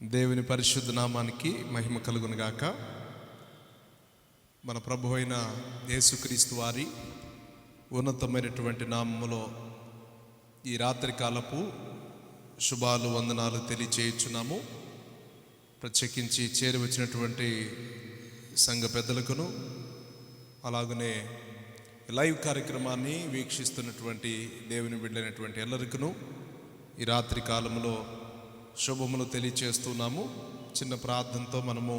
దేవుని పరిశుద్ధ నామానికి మహిమ కలుగును గాక. మన ప్రభు అయిన యేసుక్రీస్తు వారి ఉన్నతమైనటువంటి నామములో ఈ రాత్రి కాలపు శుభాలు వందనాలు తెలియచేయుచున్నాము. ప్రత్యేకించి చేరి వచ్చినటువంటి సంఘ పెద్దలకును, అలాగనే లైవ్ కార్యక్రమాన్ని వీక్షిస్తున్నటువంటి దేవుని బిడ్డలైనటువంటి ಎಲ್ಲರಿಗೂ ఈ రాత్రి కాలంలో శుభములు తెలియచేస్తున్నాము. చిన్న ప్రార్థనతో మనము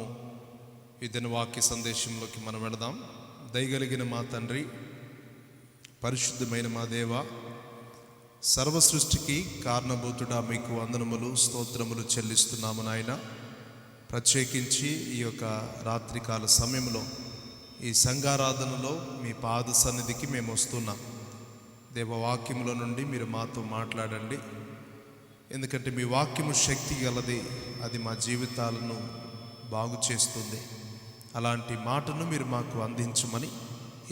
ఈ దిన వాక్య సందేశంలోకి మనం వెళదాం. దయగలిగిన మా తండ్రి, పరిశుద్ధమైన మా దేవ, సర్వ సృష్టికి కారణభూతుడా, మీకు వందనములు స్తోత్రములు చెల్లిస్తున్నాము నాయన. ప్రత్యేకించి ఈ యొక్క రాత్రికాల సమయంలో ఈ సంఘారాధనలో మీ పాద సన్నిధికి మేము వస్తున్నాం. దేవవాక్యముల నుండి మీరు మాతో మాట్లాడండి. ఎందుకంటే మీ వాక్యము శక్తి గలది, అది మా జీవితాలను బాగు చేస్తుంది. అలాంటి మాటను మీరు మాకు అందించమని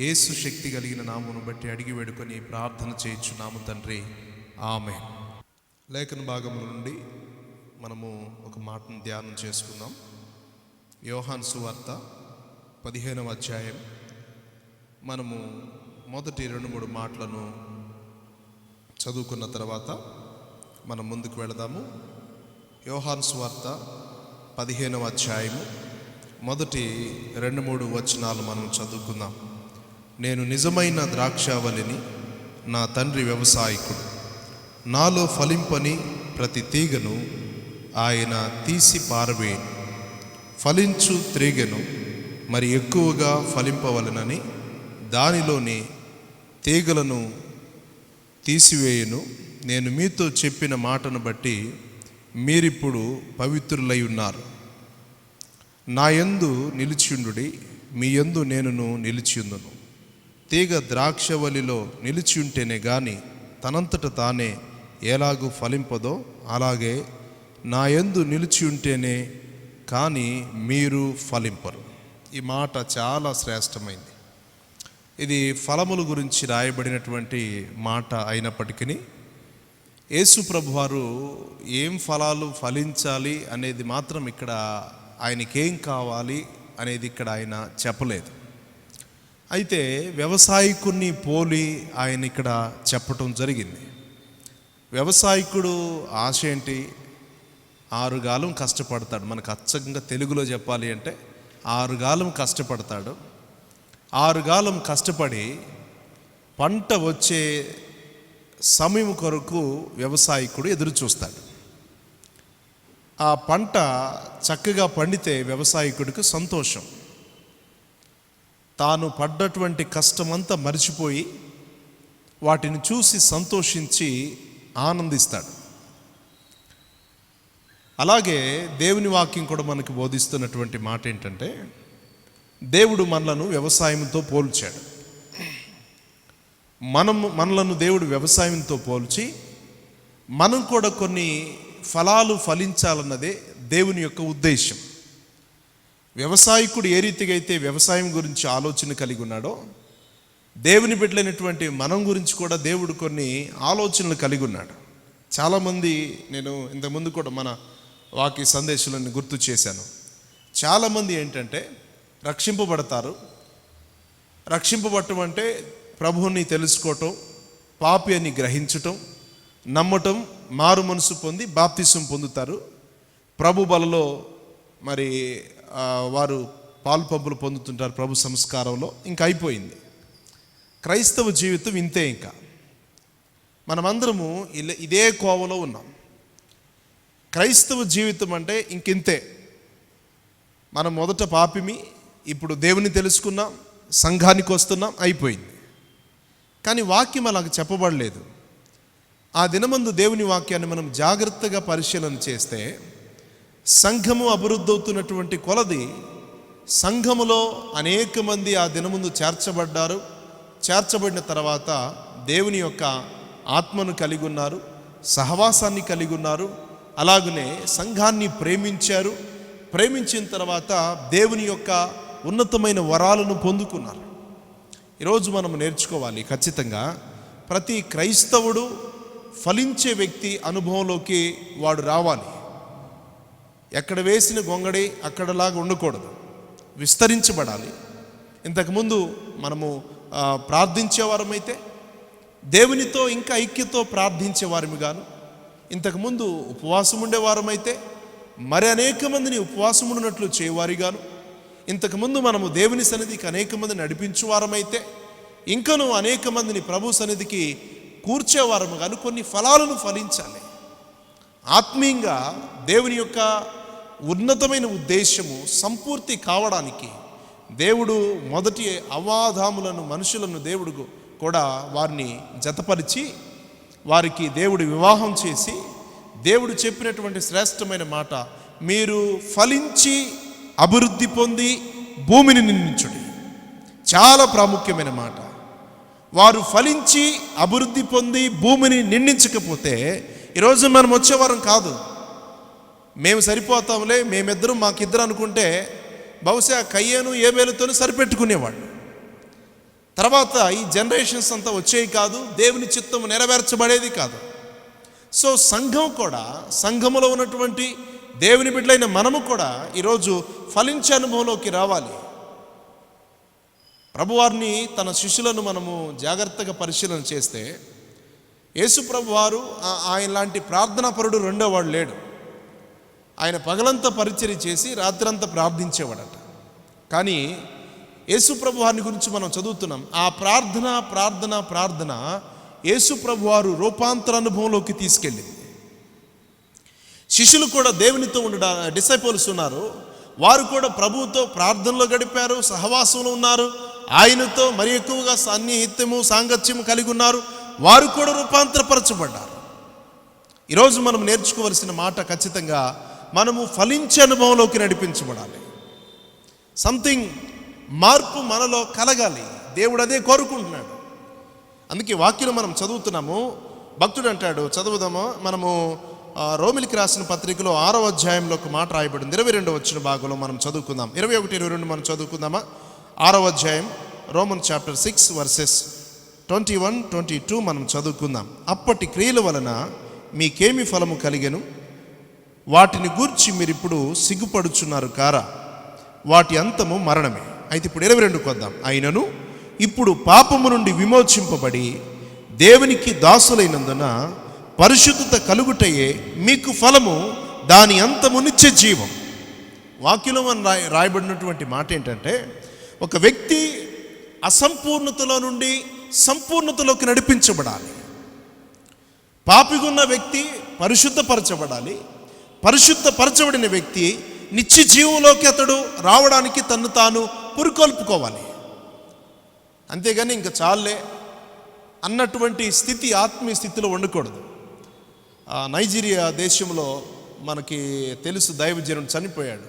యేసు శక్తి కలిగిన నామమును బట్టి అడిగి వేడుకొని ప్రార్థన చేయించున్నాము తండ్రి, ఆమేన్. లేఖన భాగముల నుండి మనము ఒక మాటను ధ్యానం చేసుకుందాం. యోహాను సువార్త 15వ అధ్యాయం. మనము మొదటి 2-3 మాటలను చదువుకున్న తర్వాత మనం ముందుకు వెళదాము. యోహాను సువార్త 15వ అధ్యాయము మొదటి 2-3 వచనాలు మనం చదువుకుందాం. నేను నిజమైన ద్రాక్షావళిని, నా తండ్రి వ్యవసాయకుడు. నాలో ఫలింపని ప్రతి తీగను ఆయన తీసి పారవేయను. ఫలించు తీగను మరి ఎక్కువగా ఫలింపవలనని దానిలోని తీగలను తీసివేయను. నేను మీతో చెప్పిన మాటను బట్టి మీరిప్పుడు పవిత్రులై ఉన్నారు. నా యందు నిలిచియుండుడి, మీ యందు నేనును నిలిచియుందును. తీగ ద్రాక్షవల్లిలో నిలిచి ఉంటేనే గాని తనంతట తానే ఎలాగూ ఫలింపదో, అలాగే నా యందు నిలిచి ఉంటేనే కానీ మీరు ఫలింపరు. ఈ మాట చాలా శ్రేష్టమైంది. ఇది ఫలముల గురించి రాయబడినటువంటి మాట అయినప్పటికీ యేసు ప్రభువారు ఏం ఫలాలు ఫలించాలి అనేది మాత్రం ఇక్కడ ఆయనకేం కావాలి అనేది ఇక్కడ ఆయన చెప్పలేదు. అయితే వ్యవసాయకుడిని పోలి ఆయన ఇక్కడ చెప్పటం జరిగింది. వ్యవసాయకుడు ఆశ ఏంటి? 6 కాలం కష్టపడతాడు. మనకు అచ్చంగా తెలుగులో చెప్పాలి అంటే 6 కాలం కష్టపడతాడు. 6 కాలం కష్టపడి పంట వచ్చే సమయం కొరకు వ్యవసాయకుడు ఎదురు చూస్తాడు. ఆ పంట చక్కగా పండితే వ్యవసాయకుడికి సంతోషం. తాను పడ్డటువంటి కష్టమంతా మరిచిపోయి వాటిని చూసి సంతోషించి ఆనందిస్తాడు. అలాగే దేవుని వాక్యం కూడా మనకు బోధిస్తున్నటువంటి మాట ఏంటంటే, దేవుడు మనలను వ్యవసాయంతో పోల్చాడు. మనలను దేవుడు వ్యవసాయంతో పోల్చి మనం కూడా కొన్ని ఫలాలు ఫలించాలన్నదే దేవుని యొక్క ఉద్దేశం. వ్యవసాయకుడు ఏ రీతిగా అయితే వ్యవసాయం గురించి ఆలోచన కలిగి ఉన్నాడో, దేవుని బిడ్డలైనటువంటి మనం గురించి కూడా దేవుడు కొన్ని ఆలోచనలు కలిగి ఉన్నాడు. చాలామంది, నేను ఇంతకుముందు కూడా మన వాక్య సందేశాలను గుర్తు చేశాను, చాలామంది ఏంటంటే రక్షింపబడతారు. రక్షింపబడటం అంటే ప్రభువుని తెలుసుకోవటం, పాపి అని గ్రహించటం, నమ్మటం, మారు మనసు పొంది బాప్తిసం పొందుతారు. ప్రభు బలలో మరి వారు పాలు పంపులు పొందుతుంటారు ప్రభు సంస్కారంలో. ఇంకా అయిపోయింది. క్రైస్తవ జీవితం ఇంతే. ఇంకా మనమందరము ఇదే కోవలో ఉన్నాం. క్రైస్తవ జీవితం అంటే ఇంకింతే. మనం మొదట పాపిమి, ఇప్పుడు దేవుని తెలుసుకున్నాం, సంఘానికి వస్తున్నాం, అయిపోయింది. కానీ వాక్యం అలాగ చెప్పబడలేదు. ఆ దినమందు దేవుని వాక్యాన్ని మనం జాగ్రత్తగా పరిశీలన చేస్తే, సంఘము అభివృద్ధి అవుతున్నటువంటి కొలది సంఘములో అనేక మంది ఆ దినముందు చేర్చబడ్డారు. చేర్చబడిన తర్వాత దేవుని యొక్క ఆత్మను కలిగి ఉన్నారు, సహవాసాన్ని కలిగి ఉన్నారు. అలాగనే సంఘాన్ని ప్రేమించారు. ప్రేమించిన తర్వాత దేవుని యొక్క ఉన్నతమైన వరాలను పొందుకున్నారు. ఈరోజు మనం నేర్చుకోవాలి, ఖచ్చితంగా ప్రతి క్రైస్తవుడు ఫలించే వ్యక్తి అనుభవంలోకి వాడు రావాలి. ఎక్కడ వేసిన గొంగడి అక్కడలాగా ఉండకూడదు, విస్తరించబడాలి. ఇంతకుముందు మనము ప్రార్థించేవారమైతే దేవునితో ఇంకా ఐక్యతో ప్రార్థించేవారమి గాను, ఇంతకుముందు ఉపవాసం ఉండేవారమైతే మరి అనేక మందిని ఉపవాసం ఉన్నట్లు చేయవారిగాను, ఇంతకుముందు మనము దేవుని సన్నిధికి అనేక మందిని నడిపించువారమైతే ఇంకను అనేక మందిని ప్రభు సన్నిధికి కూర్చేవారము గాను కొన్ని ఫలాలను ఫలించాలి. ఆత్మీయంగా దేవుని యొక్క ఉన్నతమైన ఉద్దేశము సంపూర్తి కావడానికి దేవుడు మొదటి అవాధాములను మనుషులను దేవుడు కూడా వారిని జతపరిచి వారికి దేవుడు వివాహం చేసి దేవుడు చెప్పినటువంటి శ్రేష్టమైన మాట, మీరు ఫలించి అభివృద్ధి పొంది భూమిని నిండించుడి. చాలా ప్రాముఖ్యమైన మాట. వారు ఫలించి అభివృద్ధి పొంది భూమిని నిండించకపోతే ఈరోజు మనం వచ్చేవారం కాదు. మేము సరిపోతాంలే, మేమిద్దరం మాకిద్దరు అనుకుంటే బహుశా కయ్యేను ఏబేలుతోనే సరిపెట్టుకునేవాళ్ళు. తర్వాత ఈ జనరేషన్స్ అంతా వచ్చేవి కాదు, దేవుని చిత్తం నెరవేర్చబడేది కాదు. సో సంఘం కూడా, సంఘములో ఉన్నటువంటి దేవుని బిడ్డలైన మనము కూడా ఈరోజు ఫలించే అనుభవంలోకి రావాలి. ప్రభువారిని తన శిష్యులను మనము జాగ్రత్తగా పరిశీలన చేస్తే యేసు ప్రభువారు ఆయన లాంటి ప్రార్థనాపరుడు రెండోవాడు లేడు. ఆయన పగలంతా పరిచర్య చేసి రాత్రంతా ప్రార్థించేవాడట. కానీ యేసు ప్రభువారిని గురించి మనం చదువుతున్నాం. ఆ ప్రార్థన ప్రార్థన ప్రార్థన యేసు ప్రభువారు రూపాంతర అనుభవంలోకి తీసుకెళ్ళింది. శిష్యులు కూడా దేవునితో డిసైపుల్స్ ఉన్నారు, వారు కూడా ప్రభువుతో ప్రార్థనలో గడిపారు, సహవాసంలో ఉన్నారు, ఆయనతో మరి ఎక్కువగా సన్నిహిత్యము సాంగత్యము కలిగి ఉన్నారు. వారు కూడా రూపాంతరపరచబడ్డారు. ఈరోజు మనం నేర్చుకోవలసిన మాట ఖచ్చితంగా మనము ఫలించే అనుభవంలోకి నడిపించబడాలి. సంథింగ్ మార్పు మనలో కలగాలి. దేవుడు అదే కోరుకుంటున్నాడు. అందుకే వాక్యం మనం చదువుతున్నాము. భక్తుడు అంటాడు, చదువుదామా, మనము రోమిలికి రాసిన పత్రికలో 6వ అధ్యాయంలో ఒక మాట రాయబడింది. 22వ వచ్చిన భాగంలో మనం చదువుకుందాం. 21, 22 మనం చదువుకుందామా? 6వ అధ్యాయం రోమన్ చాప్టర్ 6 వర్సెస్ 21, 22 మనం చదువుకుందాం. అప్పటి క్రియల వలన మీకేమి ఫలము కలిగెను? వాటిని గూర్చి మీరిప్పుడు సిగ్గుపడుచున్నారు కారా? వాటి అంతము మరణమే. అయితే ఇప్పుడు 22 కొద్దాం. అయినను ఇప్పుడు పాపము నుండి విమోచింపబడి దేవునికి దాసులైనందున పరిశుద్ధత కలుగుటయే మీకు ఫలము, దాని అంతము నిత్య జీవం. వాక్యంలో రాయబడినటువంటి మాట ఏంటంటే, ఒక వ్యక్తి అసంపూర్ణతలో నుండి సంపూర్ణతలోకి నడిపించబడాలి. పాపిగున్న వ్యక్తి పరిశుద్ధపరచబడాలి. పరిశుద్ధపరచబడిన వ్యక్తి నిత్య జీవంలోకి అతడు రావడానికి తను తాను పురికొల్పుకోవాలి. అంతేగాని ఇంకా చాలే అన్నటువంటి స్థితి ఆత్మీయ స్థితిలో ఉండకూడదు. నైజీరియా దేశంలో మనకి తెలుసు, దైవజనుడు చనిపోయాడు,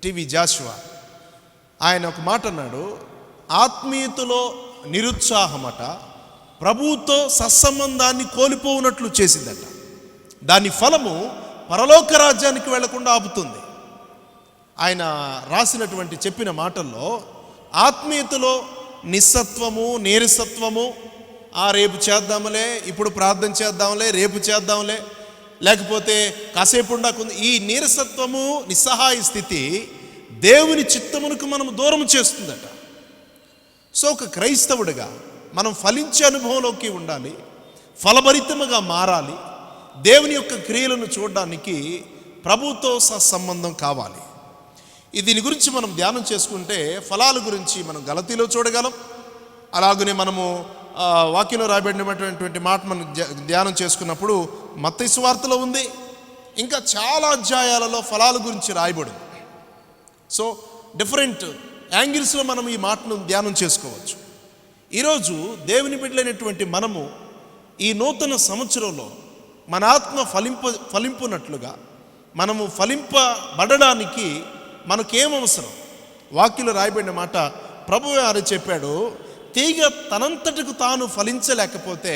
టీవీ జాషువా. ఆయన ఒక మాట అన్నాడు, ఆత్మీయతలో నిరుత్సాహమట ప్రభువుతో సత్సంబంధాన్ని కోల్పోనట్లు చేసిందట. దాని ఫలము పరలోక రాజ్యానికి వెళ్లకుండా ఆపుతుంది. ఆయన రాసినటువంటి చెప్పిన మాటల్లో ఆత్మీయతలో నిస్సత్వము, నీరసత్వము, రేపు చేద్దాంలే, ఇప్పుడు ప్రార్థన చేద్దాంలే, రేపు చేద్దాంలే, లేకపోతే కాసేపు ఉండకుంది, ఈ నీరసత్వము, నిస్సహాయ స్థితి దేవుని చిత్తమునకు మనం దూరం చేస్తుందట. సో ఒక క్రైస్తవుడిగా మనం ఫలించే అనుభవంలోకి ఉండాలి, ఫలభరితముగా మారాలి. దేవుని యొక్క క్రియలను చూడడానికి ప్రభుతో సత్సంబంధం కావాలి. దీని గురించి మనం ధ్యానం చేసుకుంటే ఫలాల గురించి మనం గలతీలో చూడగలం. అలాగనే మనము వాక్యంలో రాయబడినటువంటి మాట మనం ధ్యానం చేసుకున్నప్పుడు మత్తయి సువార్తలో ఉంది. ఇంకా చాలా అధ్యాయాలలో ఫలాల గురించి రాయబడింది. సో డిఫరెంట్ యాంగిల్స్లో మనం ఈ మాటను ధ్యానం చేసుకోవచ్చు. ఈరోజు దేవుని బిడ్డలైనటువంటి మనము ఈ నూతన సంవత్సరంలో మన ఆత్మ ఫలింపునట్లుగా మనము ఫలింపబడడానికి మనకేం అవసరం? వాక్యంలో రాయబడిన మాట ప్రభువు గారు చెప్పాడు, తీగ తనంతటకు తాను ఫలించలేకపోతే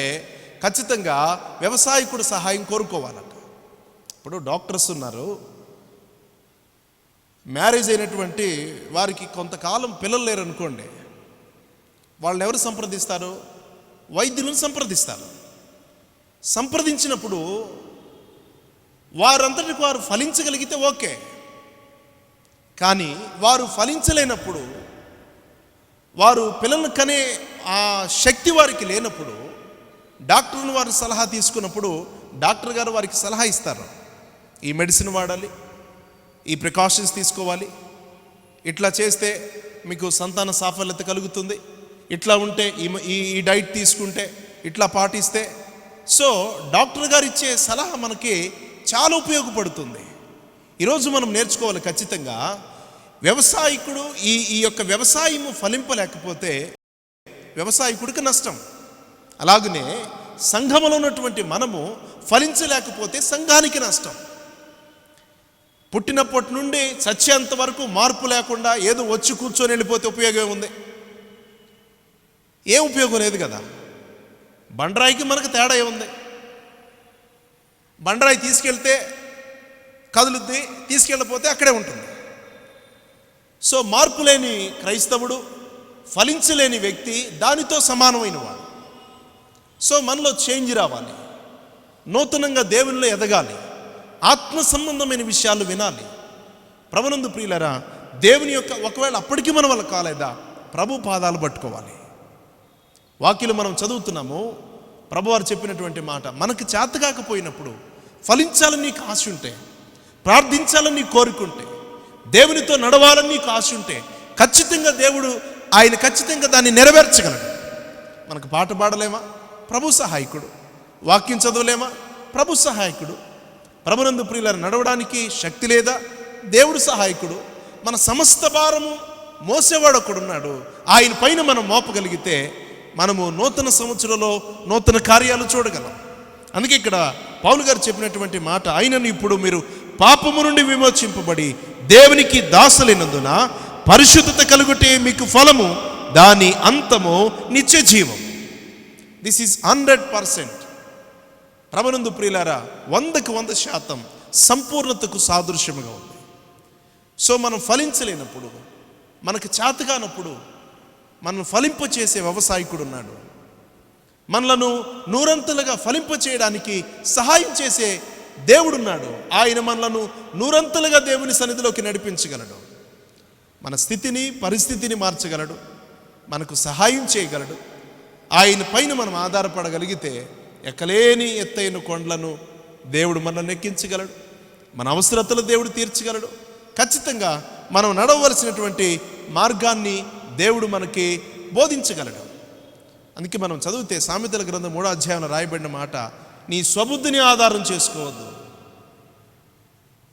ఖచ్చితంగా వ్యవసాయకుడు సహాయం కోరుకోవాలట. ఇప్పుడు డాక్టర్స్ ఉన్నారు, మ్యారేజ్ అయినటువంటి వారికి కొంతకాలం పిల్లలు లేరు అనుకోండి, వాళ్ళని ఎవరు సంప్రదిస్తారు? వైద్యులను సంప్రదిస్తారు. సంప్రదించినప్పుడు వారంతటికి వారు ఫలించగలిగితే ఓకే. కానీ వారు ఫలించలేనప్పుడు, వారు పిల్లలను కనే ఆ శక్తి వారికి లేనప్పుడు, డాక్టర్ని వారు సలహా తీసుకున్నప్పుడు డాక్టర్ గారు వారికి సలహా ఇస్తారు. ఈ మెడిసిన్ వాడాలి, ఈ ప్రికాషన్స్ తీసుకోవాలి, ఇట్లా చేస్తే మీకు సంతాన సాఫల్యత కలుగుతుంది, ఇట్లా ఉంటే ఈ డైట్ తీసుకుంటే, ఇట్లా పాటిస్తే. సో డాక్టర్ గారు ఇచ్చే సలహా మనకి చాలా ఉపయోగపడుతుంది. ఈరోజు మనం నేర్చుకోవాలి ఖచ్చితంగా. వ్యవసాయకుడు ఈ యొక్క వ్యవసాయము ఫలింపలేకపోతే వ్యవసాయకుడికి నష్టం. అలాగనే సంఘములో ఉన్నటువంటి మనము ఫలించలేకపోతే సంఘానికి నష్టం. పుట్టినప్పటి నుండి చచ్చేంత వరకు మార్పు లేకుండా ఏదో వచ్చి కూర్చొని వెళ్ళిపోతే ఉపయోగం ఉంది? ఏం ఉపయోగం లేదు కదా. బండరాయికి మనకు తేడా ఏముంది? బండరాయి తీసుకెళ్తే కదులుద్ది, తీసుకెళ్ళకపోతే అక్కడే ఉంటుంది. సో మార్పు లేని క్రైస్తవుడు, ఫలించలేని వ్యక్తి దానితో సమానమైన వాడు. సో మనలో చేంజ్ రావాలి, నూతనంగా దేవునిలో ఎదగాలి, ఆత్మ సంబంధమైన విషయాలు వినాలి. ప్రభునందు ప్రియులరా, దేవుని యొక్క ఒకవేళ అప్పటికీ మన వల్ల కాలేదా, ప్రభు పాదాలు పట్టుకోవాలి. వాక్యలు మనం చదువుతున్నాము, ప్రభువారు చెప్పినటువంటి మాట, మనకు చేతకాకపోయినప్పుడు ఫలించాలని నీకు ఆశ ఉంటే, ప్రార్థించాలని నీకు కోరుకుంటే, దేవునితో నడవాలని నీకు ఆశ ఉంటే ఖచ్చితంగా దేవుడు ఆయన ఖచ్చితంగా దాన్ని నెరవేర్చగలడు. మనకు పాట పాడలేమా? ప్రభు సహాయకుడు. వాక్యం చదవలేమా? ప్రభు సహాయకుడు. ప్రభునందు ప్రియులను నడవడానికి శక్తి లేదా? దేవుడు సహాయకుడు. మన సమస్త భారము మోసేవాడు ఒకడున్నాడు, ఆయన పైన మనం మోపగలిగితే మనము నూతన సంవత్సరంలో నూతన కార్యాలు చూడగలం. అందుకే ఇక్కడ పౌలు గారు చెప్పినటువంటి మాట, అయినను ఇప్పుడు మీరు పాపము నుండి విమోచింపబడి దేవునికి దాసులైనందున పరిశుద్ధత కలుగుటే మీకు ఫలము, దాని అంతము నిత్య జీవం. This is 100%. ప్రభునందు ప్రియులారా, 100% సంపూర్ణతకు సాదృశ్యముగా ఉంది. సో మనం ఫలించలేనప్పుడు, మనకు చేతగానప్పుడు మనల్ని ఫలింప చేసే వ్యవసాయకుడు ఉన్నాడు. మనలను నూరంతలుగా ఫలింప చేయడానికి సహాయం చేసే దేవుడున్నాడు. ఆయన మనలను నూరంతలుగా దేవుని సన్నిధిలోకి నడిపించగలడు. మన స్థితిని, పరిస్థితిని మార్చగలడు, మనకు సహాయం చేయగలడు. ఆయన పైన మనం ఆధారపడగలిగితే ఎక్కలేని ఎత్తైన కొండలను దేవుడు మనల్ని ఎక్కించగలడు, మన అవసరతలు దేవుడు తీర్చగలడు. ఖచ్చితంగా మనం నడవలసినటువంటి మార్గాన్ని దేవుడు మనకి బోధించగలడు. అందుకే మనం చదివితే సామెతల గ్రంథం 3వ అధ్యాయంలో రాయబడిన మాట, నీ స్వబుద్ధిని ఆధారం చేసుకోవద్దు.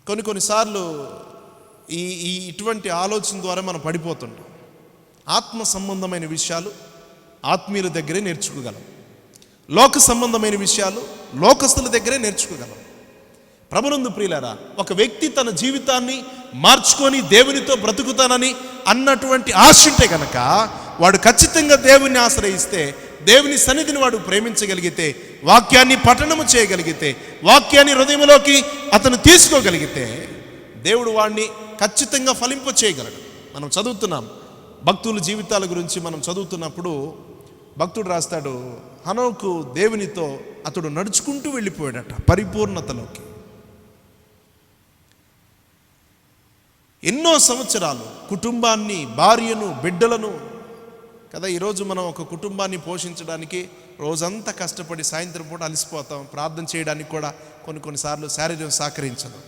కొన్నిసార్లు ఇటువంటి ఆలోచన ద్వారా మనం పడిపోతుంటాం. ఆత్మ సంబంధమైన విషయాలు ఆత్మీయుల దగ్గరే నేర్చుకోగలం, లోక సంబంధమైన విషయాలు లోకస్తుల దగ్గరే నేర్చుకోగలం. ప్రభునందు ప్రియులారా, ఒక వ్యక్తి తన జీవితాన్ని మార్చుకొని దేవునితో బ్రతుకుతానని అన్నటువంటి ఆశ ఉంటే కనుక వాడు ఖచ్చితంగా దేవుణ్ణి ఆశ్రయిస్తే, దేవుని సన్నిధిని వాడు ప్రేమించగలిగితే, వాక్యాన్ని పఠనము చేయగలిగితే, వాక్యాన్ని హృదయంలోకి అతను తీసుకోగలిగితే దేవుడు వాడిని ఖచ్చితంగా ఫలింప చేయగలడు. మనం చదువుతున్నాం భక్తుల జీవితాల గురించి. మనం చదువుతున్నప్పుడు భక్తుడు రాస్తాడు, హనోకు దేవునితో అతడు నడుచుకుంటూ వెళ్ళిపోయాడట పరిపూర్ణతలోకి. ఎన్నో సంవత్సరాలు కుటుంబాన్ని, భార్యను, బిడ్డలను కదా. ఈరోజు మనం ఒక కుటుంబాన్ని పోషించడానికి రోజంతా కష్టపడి సాయంత్రం పూట అలసిపోతాం. ప్రార్థన చేయడానికి కూడా కొన్నిసార్లు శారీరం సహకరించదు.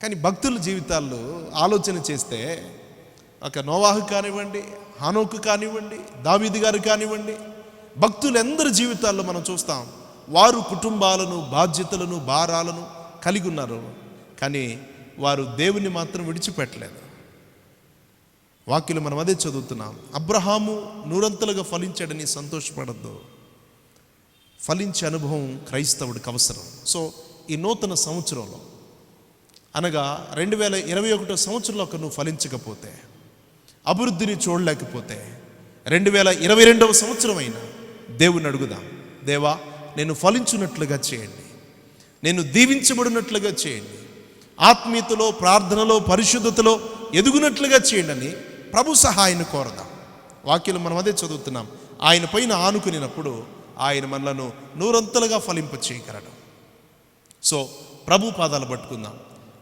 కానీ భక్తుల జీవితాల్లో ఆలోచన చేస్తే, ఒక నోవాహు కానివ్వండి, హనోకు కానివ్వండి, దావీదు గారు కానివ్వండి, భక్తులందరి జీవితాల్లో మనం చూస్తాం వారు కుటుంబాలను, బాధ్యతలను, భారాలను కలిగి ఉన్నారు. కానీ వారు దేవుని మాత్రం విడిచిపెట్టలేదు. వాక్యలు మనం అదే చదువుతున్నాం. అబ్రహాము నూరంతలుగా ఫలించాడని సంతోషపడద్దు. ఫలించే అనుభవం క్రైస్తవుడికి అవసరం. సో ఈ నూతన సంవత్సరంలో, అనగా 2021 సంవత్సరంలో నువ్వు ఫలించకపోతే, అభివృద్ధిని చూడలేకపోతే, 2022 సంవత్సరం అయినా దేవుని అడుగుదాం, దేవా నేను ఫలించున్నట్లుగా చేయండి, నేను దీవించబడినట్లుగా చేయండి, ఆత్మీయతలో, ప్రార్థనలో, పరిశుద్ధతలో ఎదుగునట్లుగా చేయండి అని ప్రభు సహాయాన్ని కోరదాం. వాక్యలు మనం అదే చదువుతున్నాం. ఆయన పైన ఆనుకునినప్పుడు ఆయన మనలను నూరంతలుగా ఫలింప చేయగలడు. సో ప్రభు పాదాలు పట్టుకుందాం.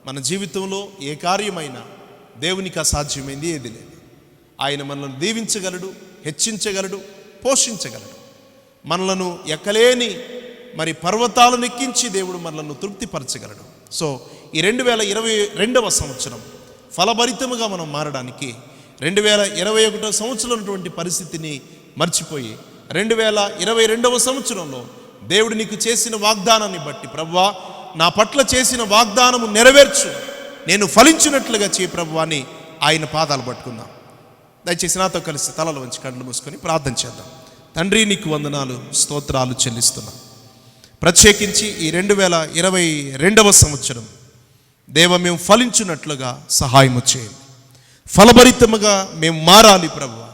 మన జీవితంలో ఏ కార్యమైనా దేవునికి అసాధ్యమైంది ఏది లేదు. ఆయన మనల్ని దీవించగలడు, హెచ్చించగలడు, పోషించగలడు. మనలను ఎక్కలేని మరి పర్వతాలను ఎక్కించి దేవుడు మనలను తృప్తిపరచగలడు. సో ఈ 2022వ సంవత్సరం ఫలభరితముగా మనం మారడానికి 2021వ సంవత్సరం ఉన్నటువంటి పరిస్థితిని మర్చిపోయి 2022వ సంవత్సరంలో దేవుడు నీకు చేసిన వాగ్దానాన్ని బట్టి, ప్రభువా నా పట్ల చేసిన వాగ్దానము నెరవేర్చు, నేను ఫలించినట్లుగా చేయి ప్రభువా అని ఆయన పాదాలు పట్టుకుందాం. దయచేసి నాతో కలిసి తలలు వంచి కళ్ళు మూసుకొని ప్రార్థన చేద్దాం. తండ్రి, నీకు వందనాలు, స్తోత్రాలు చెల్లిస్తున్నాం. ప్రత్యేకించి ఈ 2022వ సంవత్సరం దేవ మేము ఫలించున్నట్లుగా సహాయము చేయండి. ఫలభరితముగా మేము మారాలి ప్రభువా.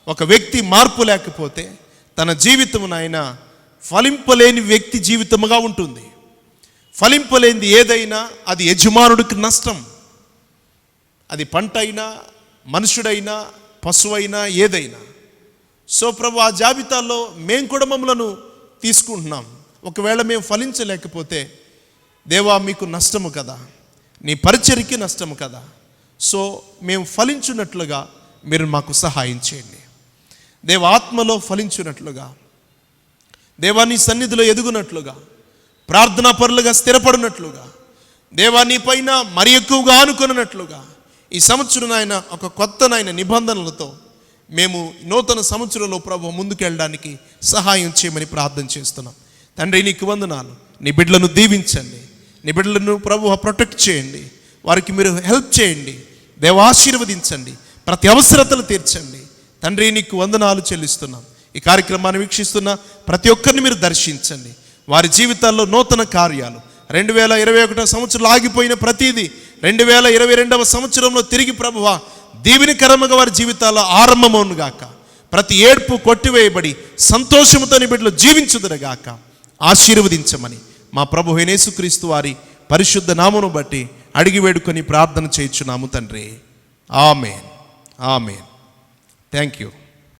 ఒక వ్యక్తి మార్పు లేకపోతే తన జీవితమును ఆయన ఫలింపలేని వ్యక్తి జీవితముగా ఉంటుంది. ఫలింపలేనిది ఏదైనా అది యజమానుడికి నష్టం. అది పంట అయినా, మనుషుడైనా, పశువైనా, ఏదైనా. సో ప్రభు, ఆ జాబితాలో మేము కూడా మమ్మలను తీసుకుంటున్నాం. ఒకవేళ మేము ఫలించలేకపోతే దేవా మీకు నష్టము కదా, నీ పరిచర్యకి నష్టము కదా. సో మేము ఫలించున్నట్లుగా మీరు మాకు సహాయం చేయండి. దేవ ఆత్మలో ఫలించున్నట్లుగా, దేవా నీ సన్నిధిలో ఎదుగునట్లుగా, ప్రార్థనా పరులుగా స్థిరపడినట్లుగా, దేవా నీ పైన మరి ఎక్కువగా ఆనుకున్నట్లుగా ఈ సంవత్సరం ఆయన ఒక కొత్త నిబంధనలతో మేము నూతన సంవత్సరంలో ప్రభు ముందుకెళ్ళడానికి సహాయం చేయమని ప్రార్థన చేస్తున్నాం. తండ్రి, నీకు వందనాలు. నీ బిడ్డలను దీవించండి, నీ బిడ్డలను ప్రభు ప్రొటెక్ట్ చేయండి, వారికి మీరు హెల్ప్ చేయండి, దేవ ఆశీర్వదించండి, ప్రతి అవసరతలు తీర్చండి. తండ్రి, నీకు వందనాలు చెల్లిస్తున్నాం. ఈ కార్యక్రమాన్ని వీక్షిస్తున్న ప్రతి ఒక్కరిని మీరు దర్శించండి. వారి జీవితాల్లో నూతన కార్యాలు, 2021 సంవత్సరంలో ఆగిపోయిన ప్రతిదీ 2022వ సంవత్సరంలో తిరిగి ప్రభువా దీవెనకరముగా వారి జీవితాల్లో ఆరంభమవునుగాక. ప్రతి ఏడ్పు కొట్టివేయబడి సంతోషముతో నీ బిడ్డలు జీవించుదురుగాక. ఆశీర్వదించమని మా ప్రభు యేసుక్రీస్తు వారి పరిశుద్ధ నామమును బట్టి అడిగి వేడుకొని ప్రార్థన చేయుచున్నాము తండ్రి. ఆమేన్, ఆమేన్. Thank you.